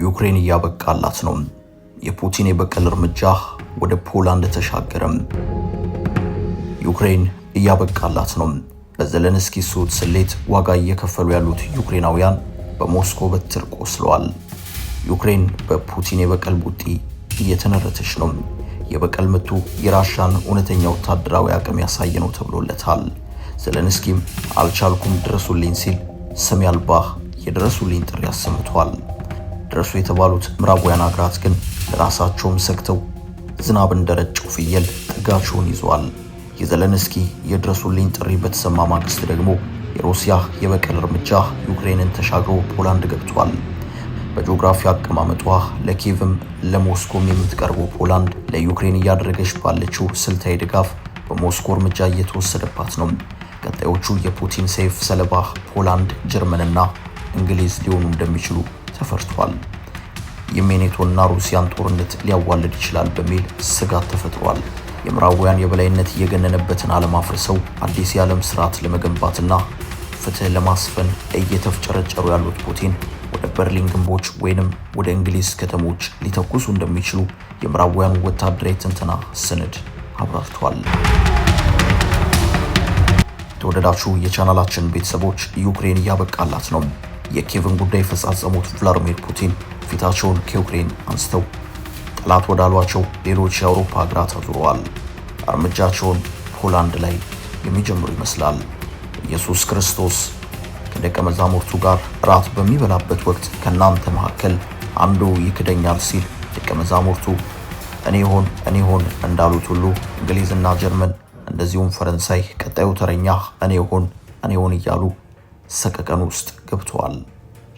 ዩክሬን እያበቃላት ነው። የፑቲን የበቀል እርምጃ ወደ ፖላንድ ተሻገረም። ዩክሬን እያበቃላት ነው። በዘለንስኪ ሱት ስሌት ዋጋ እየከፈሉ ያሉት ዩክሬናውያን በሞስኮ በትር ቆስለዋል። ዩክሬን በፑቲን የበቀል ቡጢ እየተነረተች ነው። የበቀል ምቱ የራሻን እውነተኛ ወታደራዊ አቅም ያሳየ ነው ተብሎለታል። ዘለንስኪም አልቻልኩም ድረሱልኝ ሲል ሰሚ አልባ የድረሱልኝ ጥሪ አሰምቷል። ድረሱ የተባሉት ምዕራባውያን አገራት ግን ለራሳቸውም ሰግተው ዝናብ እንደረጨው ፍየል ጥጋቸውን ይዘዋል። የዘለንስኪ የድረሱልኝ ጥሪ በተሰማ ማግስት ደግሞ የሩሲያ የበቀል እርምጃ ዩክሬንን ተሻግሮ ፖላንድ ገብቷል። በጂኦግራፊ አቀማመጧ ለኪየቭም ለሞስኮም የምትቀርበው ፖላንድ ለዩክሬን እያደረገች ባለችው ስልታዊ ድጋፍ በሞስኮ እርምጃ እየተወሰደባት ነው። ቀጣዮቹ የፑቲን ሰይፍ ሰለባ ፖላንድ፣ ጀርመንና እንግሊዝ ሊሆኑ እንደሚችሉ ተፈርቷል። የኔቶና ሩሲያን ጦርነት ሊያዋልድ ይችላል በሚል ስጋት ተፈጥሯል። የምዕራባውያን የበላይነት እየገነነበትን ዓለም አፍርሰው አዲስ የዓለም ስርዓት ለመገንባትና ፍትህ ለማስፈን እየተፍጨረጨሩ ያሉት ፑቲን ወደ በርሊን ግንቦች ወይንም ወደ እንግሊዝ ከተሞች ሊተኩሱ እንደሚችሉ የምዕራባውያን ወታደራዊ ትንተና ሰነድ አብራርቷል። ተወደዳችሁ የቻናላችን ቤተሰቦች ዩክሬን እያበቃላት ነው። የኪየቭን ጉዳይ የፈጻጸሙት ቭላድሚር ፑቲን ፊታቸውን ከዩክሬን አንስተው ጠላት ወዳሏቸው ሌሎች የአውሮፓ ሀገራት አዙረዋል። እርምጃቸውን ፖላንድ ላይ የሚጀምሩ ይመስላል። ኢየሱስ ክርስቶስ ከደቀ መዛሙርቱ ጋር ራት በሚበላበት ወቅት ከናንተ መካከል አንዱ ይክደኛል ሲል ደቀ መዛሙርቱ እኔ ሆን እንዳሉት ሁሉ እንግሊዝና ጀርመን እንደዚሁም ፈረንሳይ ቀጣዩ ተረኛ እኔ ሆን እያሉ ሰቀቀን ውስጥ ገብተዋል።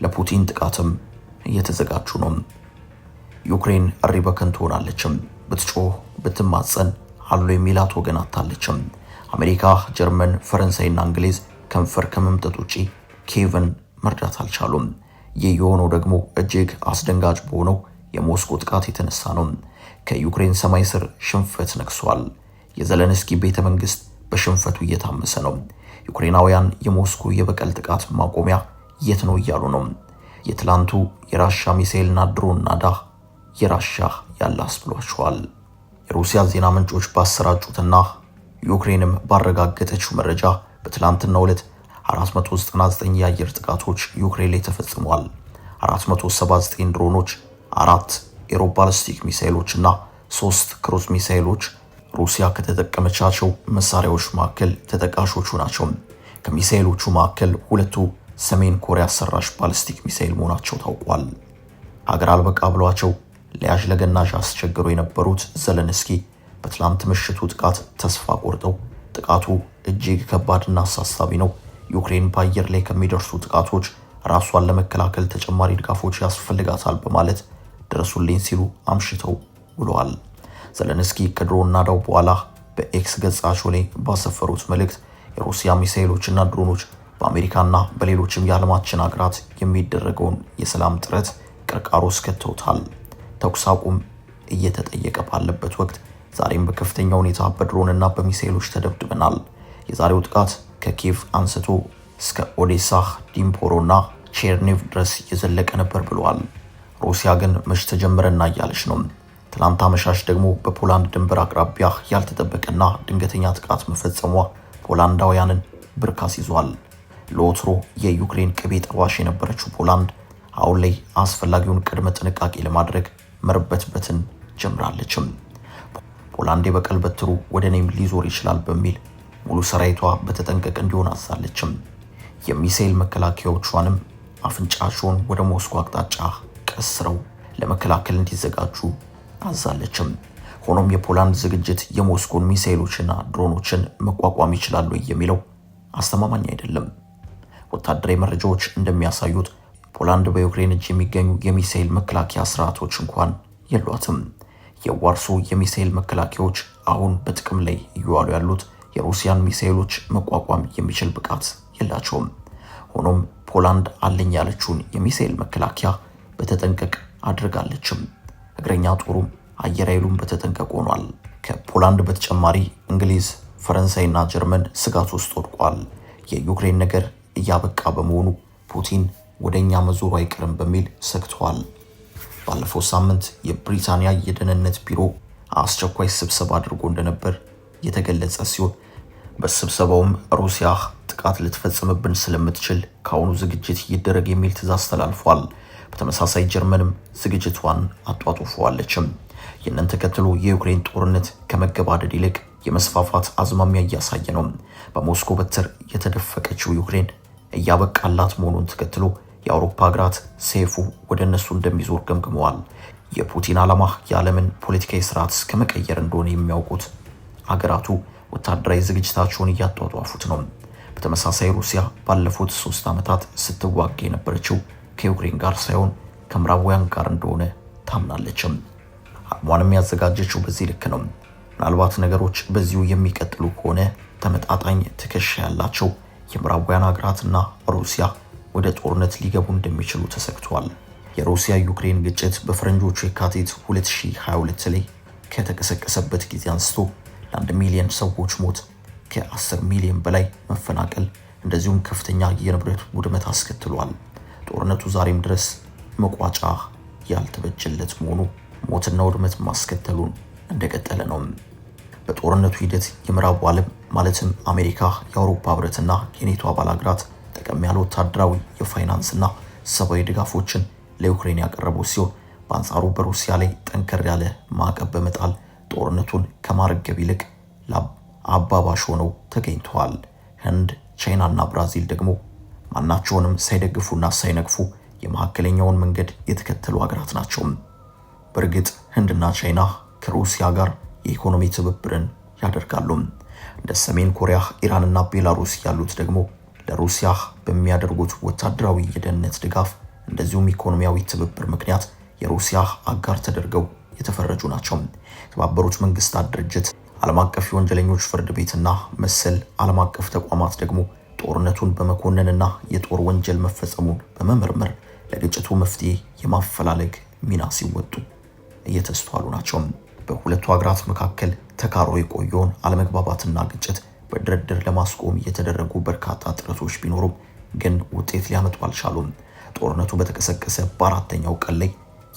ለፑቲን ጥቃትም እየተዘጋጁ ነው። ዩክሬን እሪ በከንቱ ሆናለችም። ብትጮህ ብትማጸን አሉ የሚላት ወገን አታለችም። አሜሪካ፣ ጀርመን፣ ፈረንሳይና እንግሊዝ ከንፈር ከመምጠጥ ውጪ ኪየቭን መርዳት አልቻሉም። ይህ የሆነው ደግሞ እጅግ አስደንጋጭ በሆነው የሞስኮ ጥቃት የተነሳ ነው። ከዩክሬን ሰማይ ስር ሽንፈት ነግሷል። የዘለንስኪ ቤተ መንግስት በሽንፈቱ እየታመሰ ነው። ዩክሬናውያን የሞስኮ የበቀል ጥቃት ማቆሚያ የት ነው እያሉ ነው። የትላንቱ የራሻ ሚሳኤልና ድሮን ናዳ የራሻ ያላስ ብሏቸዋል። የሩሲያ ዜና ምንጮች ባሰራጩትና ዩክሬንም ባረጋገጠችው መረጃ በትላንትናው ዕለት 499 የአየር ጥቃቶች ዩክሬን ላይ ተፈጽመዋል። 479 ድሮኖች፣ 4 ኤሮባሊስቲክ ሚሳኤሎችና 3 ክሩዝ ሚሳኤሎች ሩሲያ ከተጠቀመቻቸው መሳሪያዎች መካከል ተጠቃሾቹ ናቸው። ከሚሳኤሎቹ መካከል ሁለቱ ሰሜን ኮሪያ ሰራሽ ባሊስቲክ ሚሳኤል መሆናቸው ታውቋል። ሀገር አልበቃ ብሏቸው ለያዥ ለገናዥ አስቸግረው የነበሩት ዘለንስኪ በትላንት ምሽቱ ጥቃት ተስፋ ቆርጠው ጥቃቱ እጅግ ከባድና አሳሳቢ ነው፣ ዩክሬን በአየር ላይ ከሚደርሱ ጥቃቶች ራሷን ለመከላከል ተጨማሪ ድጋፎች ያስፈልጋታል በማለት ድረሱልኝ ሲሉ አምሽተው ውለዋል። ዘለንስኪ ከድሮን ናዳው በኋላ በኤክስ ገጻቸው ላይ ባሰፈሩት መልእክት የሩሲያ ሚሳኤሎችና ድሮኖች በአሜሪካና በሌሎችም የዓለማችን ሀገራት የሚደረገውን የሰላም ጥረት ቅርቃሮ እስከተውታል። ተኩስ አቁም እየተጠየቀ ባለበት ወቅት ዛሬም በከፍተኛ ሁኔታ በድሮንና በሚሳኤሎች ተደብድበናል። የዛሬው ጥቃት ከኪየቭ አንስቶ እስከ ኦዴሳ፣ ዲምፖሮና ቼርኒቭ ድረስ የዘለቀ ነበር ብለዋል። ሩሲያ ግን መች ተጀመረና እያለች ነው። ትላንት አመሻሽ ደግሞ በፖላንድ ድንበር አቅራቢያ ያልተጠበቀና ድንገተኛ ጥቃት መፈጸሟ ፖላንዳውያንን ብርካስ ይዟል። ለወትሮ የዩክሬን ቅቤ ጠባሽ የነበረችው ፖላንድ አሁን ላይ አስፈላጊውን ቅድመ ጥንቃቄ ለማድረግ መርበትበትን ጀምራለችም። ፖላንድ የበቀል በትሩ ወደ እኔም ሊዞር ይችላል በሚል ሙሉ ሰራዊቷ በተጠንቀቅ እንዲሆን አዛለችም። የሚሳኤል መከላከያዎቿንም አፍንጫቸውን ወደ ሞስኮ አቅጣጫ ቀስረው ለመከላከል እንዲዘጋጁ አዛለችም። ሆኖም የፖላንድ ዝግጅት የሞስኮን ሚሳኤሎችና ድሮኖችን መቋቋም ይችላሉ የሚለው አስተማማኝ አይደለም። ወታደራዊ መረጃዎች እንደሚያሳዩት ፖላንድ በዩክሬን እጅ የሚገኙ የሚሳኤል መከላከያ ስርዓቶች እንኳን የሏትም። የዋርሶ የሚሳኤል መከላከያዎች አሁን በጥቅም ላይ እየዋሉ ያሉት የሩሲያን ሚሳኤሎች መቋቋም የሚችል ብቃት የላቸውም። ሆኖም ፖላንድ አለኝ ያለችውን የሚሳኤል መከላከያ በተጠንቀቅ አድርጋለችም። እግረኛ ጦሩም አየር ኃይሉም በተጠንቀቅ ሆኗል። ከፖላንድ በተጨማሪ እንግሊዝ፣ ፈረንሳይና ጀርመን ስጋት ውስጥ ወድቋል። የዩክሬን ነገር እያበቃ በመሆኑ ፑቲን ወደኛ መዞሩ አይቀርም በሚል ሰግተዋል። ባለፈው ሳምንት የብሪታንያ የደህንነት ቢሮ አስቸኳይ ስብሰባ አድርጎ እንደነበር የተገለጸ ሲሆን በስብሰባውም ሩሲያ ጥቃት ልትፈጽምብን ስለምትችል ካሁኑ ዝግጅት ይደረግ የሚል ትዕዛዝ ተላልፏል። በተመሳሳይ ጀርመንም ዝግጅቷን አጧጡፈዋለችም። ይህንን ተከትሎ የዩክሬን ጦርነት ከመገባደድ ይልቅ የመስፋፋት አዝማሚያ እያሳየ ነው። በሞስኮ በትር የተደፈቀችው ዩክሬን እያበቃላት መሆኑን ተከትሎ የአውሮፓ ሀገራት ሰይፉ ወደ እነሱ እንደሚዞር ገምግመዋል። የፑቲን ዓላማ የዓለምን ፖለቲካዊ ስርዓት ከመቀየር እንደሆነ የሚያውቁት ሀገራቱ ወታደራዊ ዝግጅታቸውን እያጧጧፉት ነው። በተመሳሳይ ሩሲያ ባለፉት 3 ዓመታት ስትዋጋ የነበረችው ከዩክሬን ጋር ሳይሆን ከምዕራባውያን ጋር እንደሆነ ታምናለችም። አቅሟንም ያዘጋጀችው በዚህ ልክ ነው። ምናልባት ነገሮች በዚሁ የሚቀጥሉ ከሆነ ተመጣጣኝ ትከሻ ያላቸው የምዕራባውያን ሀገራትና ሩሲያ ወደ ጦርነት ሊገቡ እንደሚችሉ ተሰግቷል። የሩሲያ ዩክሬን ግጭት በፈረንጆቹ የካቲት 2022 ላይ ከተቀሰቀሰበት ጊዜ አንስቶ ለ1 ሚሊዮን ሰዎች ሞት፣ ከ10 ሚሊዮን በላይ መፈናቀል እንደዚሁም ከፍተኛ የንብረት ውድመት አስከትሏል። ጦርነቱ ዛሬም ድረስ መቋጫ ያልተበጀለት መሆኑ ሞትና ውድመት ማስከተሉን እንደቀጠለ ነው። በጦርነቱ ሂደት የምዕራቡ ዓለም ማለትም አሜሪካ፣ የአውሮፓ ህብረትና የኔቶ አባል ሀገራት ጠቀም ያለ ወታደራዊ የፋይናንስና ሰብአዊ ድጋፎችን ለዩክሬን ያቀረቡ ሲሆን በአንጻሩ በሩሲያ ላይ ጠንከር ያለ ማዕቀብ በመጣል ጦርነቱን ከማርገብ ይልቅ አባባሽ ሆነው ተገኝተዋል። ህንድ፣ ቻይናና ብራዚል ደግሞ ማናቸውንም ሳይደግፉና ሳይነቅፉ የመካከለኛውን መንገድ የተከተሉ ሀገራት ናቸው። በእርግጥ ህንድና ቻይና ከሩሲያ ጋር የኢኮኖሚ ትብብርን ያደርጋሉ። እንደ ሰሜን ኮሪያ፣ ኢራንና ቤላሩስ ያሉት ደግሞ ለሩሲያ በሚያደርጉት ወታደራዊ የደህንነት ድጋፍ እንደዚሁም ኢኮኖሚያዊ ትብብር ምክንያት የሩሲያ አጋር ተደርገው የተፈረጁ ናቸው። የተባበሩት መንግስታት ድርጅት፣ ዓለም አቀፍ የወንጀለኞች ፍርድ ቤትና መሰል ዓለም አቀፍ ተቋማት ደግሞ ጦርነቱን በመኮነንና የጦር ወንጀል መፈጸሙን በመመርመር ለግጭቱ መፍትሄ የማፈላለግ ሚና ሲወጡ እየተስተዋሉ ናቸው። በሁለቱ ሀገራት መካከል ተካሮ የቆየውን አለመግባባትና ግጭት በድርድር ለማስቆም የተደረጉ በርካታ ጥረቶች ቢኖሩም ግን ውጤት ሊያመጡ አልቻሉም። ጦርነቱ በተቀሰቀሰ በአራተኛው ቀን ላይ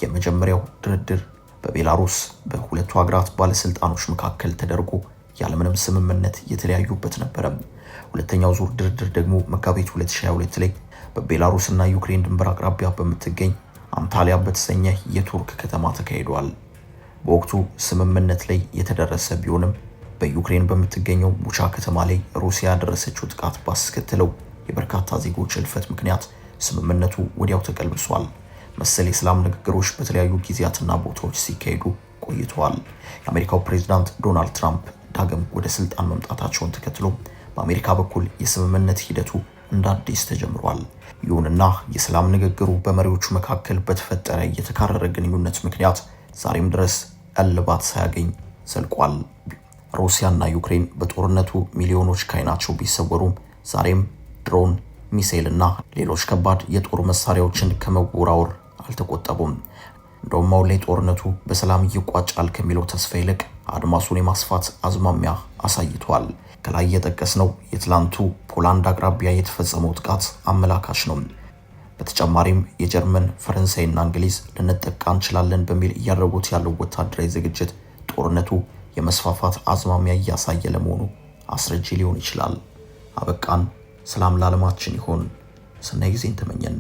የመጀመሪያው ድርድር በቤላሩስ በሁለቱ ሀገራት ባለስልጣኖች መካከል ተደርጎ ያለምንም ስምምነት የተለያዩበት ነበረ። ሁለተኛው ዙር ድርድር ደግሞ መጋቢት 2022 ላይ በቤላሩስና ዩክሬን ድንበር አቅራቢያ በምትገኝ አንታሊያ በተሰኘ የቱርክ ከተማ ተካሂዷል። በወቅቱ ስምምነት ላይ የተደረሰ ቢሆንም በዩክሬን በምትገኘው ቡቻ ከተማ ላይ ሩሲያ ያደረሰችው ጥቃት ባስከተለው የበርካታ ዜጎች እልፈት ምክንያት ስምምነቱ ወዲያው ተቀልብሷል። መሰል የሰላም ንግግሮች በተለያዩ ጊዜያትና ቦታዎች ሲካሄዱ ቆይተዋል። የአሜሪካው ፕሬዝዳንት ዶናልድ ትራምፕ ዳግም ወደ ስልጣን መምጣታቸውን ተከትሎ በአሜሪካ በኩል የስምምነት ሂደቱ እንደ አዲስ ተጀምሯል። ይሁንና የሰላም ንግግሩ በመሪዎቹ መካከል በተፈጠረ የተካረረ ግንኙነት ምክንያት ዛሬም ድረስ እልባት ሳያገኝ ዘልቋል። ሩሲያና ዩክሬን በጦርነቱ ሚሊዮኖች ከዓይናቸው ቢሰወሩም ዛሬም ድሮን፣ ሚሳኤልና ሌሎች ከባድ የጦር መሳሪያዎችን ከመወራወር አልተቆጠቡም። እንደውም አሁን ላይ ጦርነቱ በሰላም ይቋጫል ከሚለው ተስፋ ይልቅ አድማሱን የማስፋት አዝማሚያ አሳይቷል። ከላይ የጠቀስነው የትላንቱ ፖላንድ አቅራቢያ የተፈጸመው ጥቃት አመላካች ነው። በተጨማሪም የጀርመን፣ ፈረንሳይና እንግሊዝ ልንጠቃ እንችላለን በሚል እያደረጉት ያለው ወታደራዊ ዝግጅት ጦርነቱ የመስፋፋት አዝማሚያ እያሳየ ለመሆኑ አስረጂ ሊሆን ይችላል። አበቃን። ሰላም ለዓለማችን ይሁን። ሰናይ ጊዜን ተመኘን።